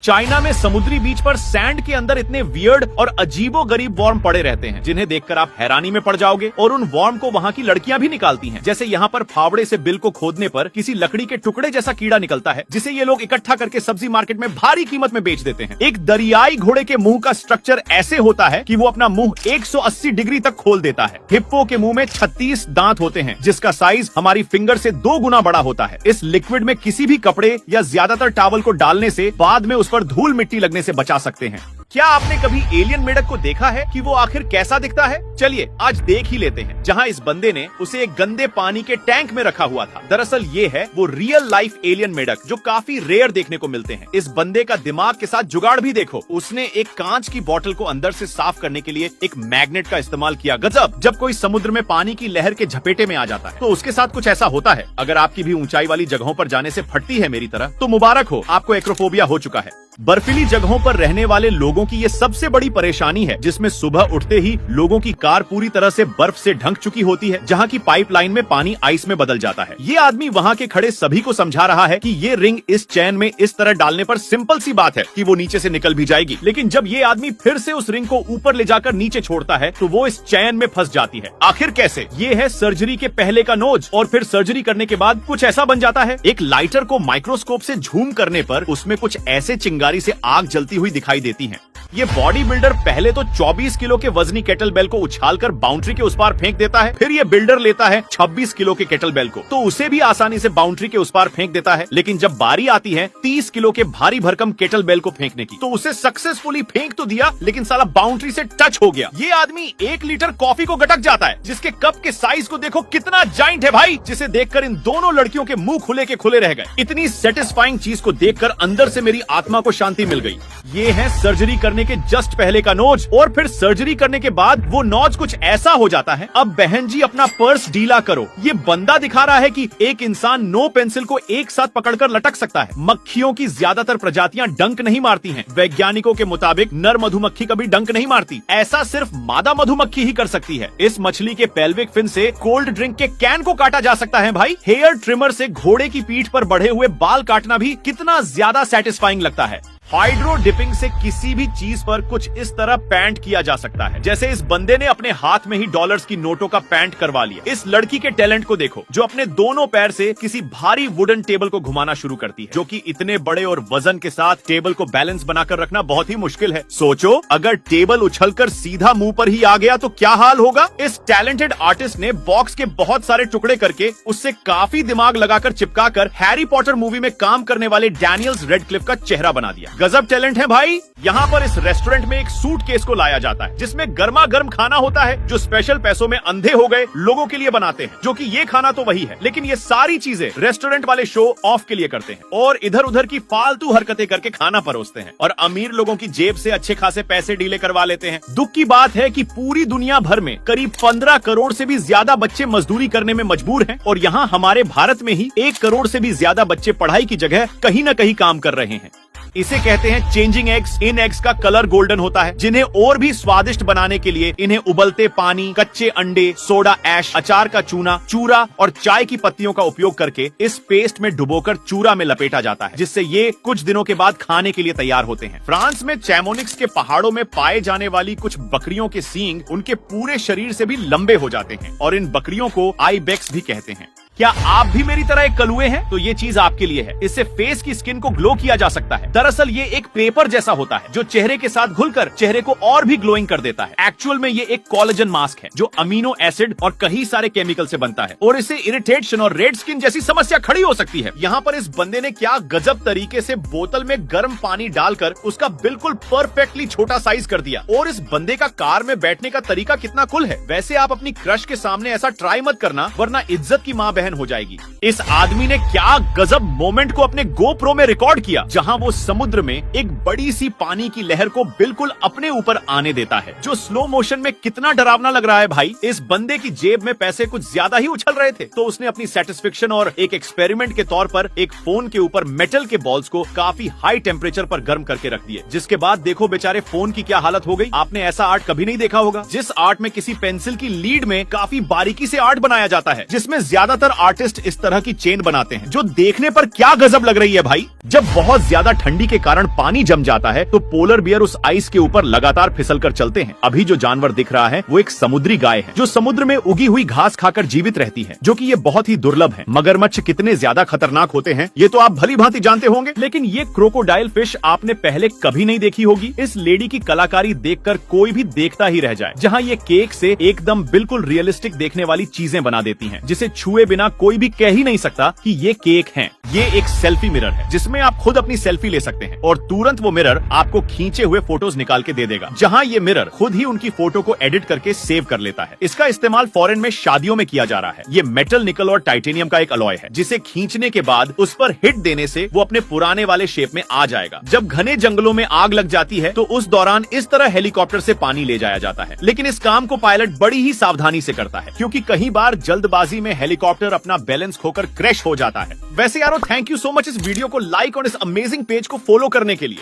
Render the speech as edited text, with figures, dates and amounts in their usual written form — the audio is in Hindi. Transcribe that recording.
चाइना में समुद्री बीच पर सैंड के अंदर इतने वियर्ड और अजीबोगरीब वॉर्म पड़े रहते हैं जिन्हें देखकर आप हैरानी में पड़ जाओगे। और उन वॉर्म को वहाँ की लड़कियां भी निकालती हैं। जैसे यहाँ पर फावड़े से बिल को खोदने पर किसी लकड़ी के टुकड़े जैसा कीड़ा निकलता है जिसे ये लोग इकट्ठा करके सब्जी मार्केट में भारी कीमत में बेच देते हैं। एक दरियाई घोड़े के मुंह का स्ट्रक्चर ऐसे होता है कि वो अपना मुंह 180 डिग्री तक खोल देता है। हिप्पो के मुंह में 36 दांत होते हैं जिसका साइज हमारी फिंगर से 2 गुना बड़ा होता है। इस लिक्विड में किसी भी कपड़े या ज्यादातर टॉवल को डालने से बाद में उस पर धूल मिट्टी लगने से बचा सकते हैं। क्या आपने कभी एलियन मेढक को देखा है कि वो आखिर कैसा दिखता है? चलिए आज देख ही लेते हैं। जहां इस बंदे ने उसे एक गंदे पानी के टैंक में रखा हुआ था। दरअसल ये है वो रियल लाइफ एलियन मेढक जो काफी रेयर देखने को मिलते हैं। इस बंदे का दिमाग के साथ जुगाड़ भी देखो। उसने एक कांच की बोतल को अंदर से साफ करने के लिए एक मैग्नेट का इस्तेमाल किया। गजब! जब कोई समुद्र में पानी की लहर के झपेटे में आ जाता है तो उसके साथ कुछ ऐसा होता है। अगर आपकी भी ऊंचाई वाली जगहों पर जाने से फटती है मेरी तरह तो मुबारक हो, आपको एक्रोफोबिया हो चुका है। बर्फीली जगहों पर रहने वाले लोगों की ये सबसे बड़ी परेशानी है, जिसमें सुबह उठते ही लोगों की कार पूरी तरह से बर्फ से ढंक चुकी होती है, जहां की पाइपलाइन में पानी आइस में बदल जाता है। ये आदमी वहां के खड़े सभी को समझा रहा है कि ये रिंग इस चैन में इस तरह डालने पर सिंपल सी बात है कि वो नीचे से निकल भी जाएगी। लेकिन जब ये आदमी फिर से उस रिंग को ऊपर ले जाकर नीचे छोड़ता है तो वो इस चैन में फंस जाती है। आखिर कैसे? ये है सर्जरी के पहले का नोज। और फिर सर्जरी करने के बाद कुछ ऐसा बन जाता है। एक लाइटर को माइक्रोस्कोप से झूम करने पर उसमें कुछ ऐसे चिंगारी से आग जलती हुई दिखाई देती हैं। ये बॉडी बिल्डर पहले तो 24 किलो के वजनी केटल बेल को उछालकर बाउंड्री के उस पार फेंक देता है। फिर ये बिल्डर लेता है 26 किलो के केटल बेल को तो उसे भी आसानी से बाउंड्री के उस पार फेंक देता है। लेकिन जब बारी आती है 30 किलो के भारी भरकम केटल बेल को फेंकने की तो उसे सक्सेसफुली फेंक तो दिया लेकिन साला बाउंड्री से टच हो गया। ये आदमी 1 लीटर कॉफी को गटक जाता है जिसके कप के साइज को देखो कितना जाइंट है भाई, जिसे देखकर इन दोनों लड़कियों के मुंह खुले के खुले रह गए। इतनी सेटिस्फाइंग चीज को देखकर अंदर से मेरी आत्मा को शांति मिल गई। ये है सर्जरी करने के जस्ट पहले का नोज। और फिर सर्जरी करने के बाद वो नोज कुछ ऐसा हो जाता है। अब बहन जी अपना पर्स ढीला करो। ये बंदा दिखा रहा है कि एक इंसान 9 पेंसिल को एक साथ पकड़कर लटक सकता है। मक्खियों की ज्यादातर प्रजातियां डंक नहीं मारती हैं। वैज्ञानिकों के मुताबिक नर मधुमक्खी कभी डंक नहीं मारती। ऐसा सिर्फ मादा मधुमक्खी ही कर सकती है। इस मछली के पेल्विक फिन से कोल्ड ड्रिंक के कैन को काटा जा सकता है भाई। हेयर ट्रिमर से घोड़े की पीठ पर बढ़े हुए बाल काटना भी कितना ज्यादा सेटिस्फाइंग लगता है। हाइड्रो डिपिंग से किसी भी चीज पर कुछ इस तरह पैंट किया जा सकता है। जैसे इस बंदे ने अपने हाथ में ही डॉलर्स की नोटों का पैंट करवा लिया। इस लड़की के टैलेंट को देखो जो अपने दोनों पैर से किसी भारी वुडन टेबल को घुमाना शुरू करती है, जो कि इतने बड़े और वजन के साथ टेबल को बैलेंस बनाकर रखना बहुत ही मुश्किल है। सोचो अगर टेबल उछलकर सीधा मुंह पर ही आ गया तो क्या हाल होगा। इस टैलेंटेड आर्टिस्ट ने बॉक्स के बहुत सारे टुकड़े करके उससे काफी दिमाग लगाकर चिपकाकर हैरी पॉटर मूवी में काम करने वाले डैनियल्स रेडक्लिफ का चेहरा बना दिया। गजब टैलेंट है भाई। यहाँ पर इस रेस्टोरेंट में एक सूटकेस को लाया जाता है जिसमें गर्मा गर्म खाना होता है जो स्पेशल पैसों में अंधे हो गए लोगों के लिए बनाते हैं, जो कि ये खाना तो वही है लेकिन ये सारी चीजें रेस्टोरेंट वाले शो ऑफ के लिए करते हैं और इधर उधर की फालतू हरकतें करके खाना परोसते हैं और अमीर लोगों की जेब से अच्छे खासे पैसे डीले करवा लेते हैं। दुख की बात है कि पूरी दुनिया भर में करीब 15 करोड़ से भी ज्यादा बच्चे मजदूरी करने में मजबूर हैं और यहाँ हमारे भारत में ही 1 करोड़ से भी ज्यादा बच्चे पढ़ाई की जगह कहीं न कहीं काम कर रहे हैं। इसे कहते हैं चेंजिंग एग्स। इन एग्स का कलर गोल्डन होता है जिन्हें और भी स्वादिष्ट बनाने के लिए इन्हें उबलते पानी, कच्चे अंडे, सोडा ऐश, अचार का चूना, चूरा और चाय की पत्तियों का उपयोग करके इस पेस्ट में डुबोकर चूरा में लपेटा जाता है, जिससे ये कुछ दिनों के बाद खाने के लिए तैयार होते हैं। फ्रांस में चैमोनिक्स के पहाड़ों में पाए जाने वाली कुछ बकरियों के सींग उनके पूरे शरीर से भी लंबे हो जाते हैं और इन बकरियों को आईबेक्स भी कहते हैं। क्या आप भी मेरी तरह एक कलुए हैं? तो ये चीज आपके लिए है। इससे फेस की स्किन को ग्लो किया जा सकता है। दरअसल ये एक पेपर जैसा होता है जो चेहरे के साथ घुलकर चेहरे को और भी ग्लोइंग कर देता है। एक्चुअल में ये एक कोलेजन मास्क है जो अमीनो एसिड और कई सारे केमिकल से बनता है और इससे इरिटेशन और रेड स्किन जैसी समस्या खड़ी हो सकती है। यहाँ पर इस बंदे ने क्या गजब तरीके से बोतल में गर्म पानी डालकर उसका बिल्कुल परफेक्टली छोटा साइज कर दिया। और इस बंदे का कार में बैठने का तरीका कितना कुल है। वैसे आप अपनी क्रश के सामने ऐसा ट्राई मत करना वरना इज्जत की माँ बहन हो जाएगी। इस आदमी ने क्या गजब मोमेंट को अपने गोप्रो में रिकॉर्ड किया जहां वो समुद्र में एक बड़ी सी पानी की लहर को बिल्कुल अपने ऊपर आने देता है, जो स्लो मोशन में कितना डरावना लग रहा है भाई। इस बंदे की जेब में पैसे कुछ ज्यादा ही उछल रहे थे तो उसने अपनी सेटिस्फेक्शन और एक एक्सपेरिमेंट के तौर पर एक फोन के ऊपर मेटल के बॉल्स को काफी हाई टेम्परेचर पर गर्म करके रख दिए, जिसके बाद देखो बेचारे फोन की क्या हालत हो गई। आपने ऐसा आर्ट कभी नहीं देखा होगा जिस आर्ट में किसी पेंसिल की लीड में काफी बारीकी से आर्ट बनाया जाता है जिसमें ज्यादातर आर्टिस्ट इस तरह की चेन बनाते हैं जो देखने पर क्या गजब लग रही है भाई। जब बहुत ज्यादा ठंडी के कारण पानी जम जाता है तो पोलर बियर उस आइस के ऊपर लगातार फिसलकर चलते हैं। अभी जो जानवर दिख रहा है वो एक समुद्री गाय है जो समुद्र में उगी हुई घास खाकर जीवित रहती है, जो कि ये बहुत ही दुर्लभ है। मगरमच्छ कितने ज्यादा खतरनाक होते हैं ये तो आप भली भांति जानते होंगे, लेकिन ये क्रोकोडाइल फिश आपने पहले कभी नहीं देखी होगी। इस लेडी की कलाकारी देखकर कोई भी देखता ही रह जाए, जहाँ ये केक से एकदम बिल्कुल रियलिस्टिक देखने वाली चीजें बना देती हैं, जिसे छुए बिना कोई भी कह ही नहीं सकता कि ये केक है। ये एक सेल्फी मिरर है जिसमें आप खुद अपनी सेल्फी ले सकते हैं और तुरंत वो मिरर आपको खींचे हुए फोटोज निकाल के दे देगा, जहां ये मिरर खुद ही उनकी फोटो को एडिट करके सेव कर लेता है। इसका इस्तेमाल फॉरेन में शादियों में किया जा रहा है। ये मेटल, निकल और टाइटेनियम का एक अलॉय है जिसे खींचने के बाद उस पर हिट देने से वो अपने पुराने वाले शेप में आ जाएगा। जब घने जंगलों में आग लग जाती है तो उस दौरान इस तरह हेलीकॉप्टर से पानी ले जाया जाता है, लेकिन इस काम को पायलट बड़ी ही सावधानी से करता है क्योंकि कई बार जल्दबाजी में हेलीकॉप्टर अपना बैलेंस खोकर क्रैश हो जाता है। वैसे यारो, थैंक यू सो मच इस वीडियो को लाइक और इस अमेजिंग पेज को फॉलो करने के लिए।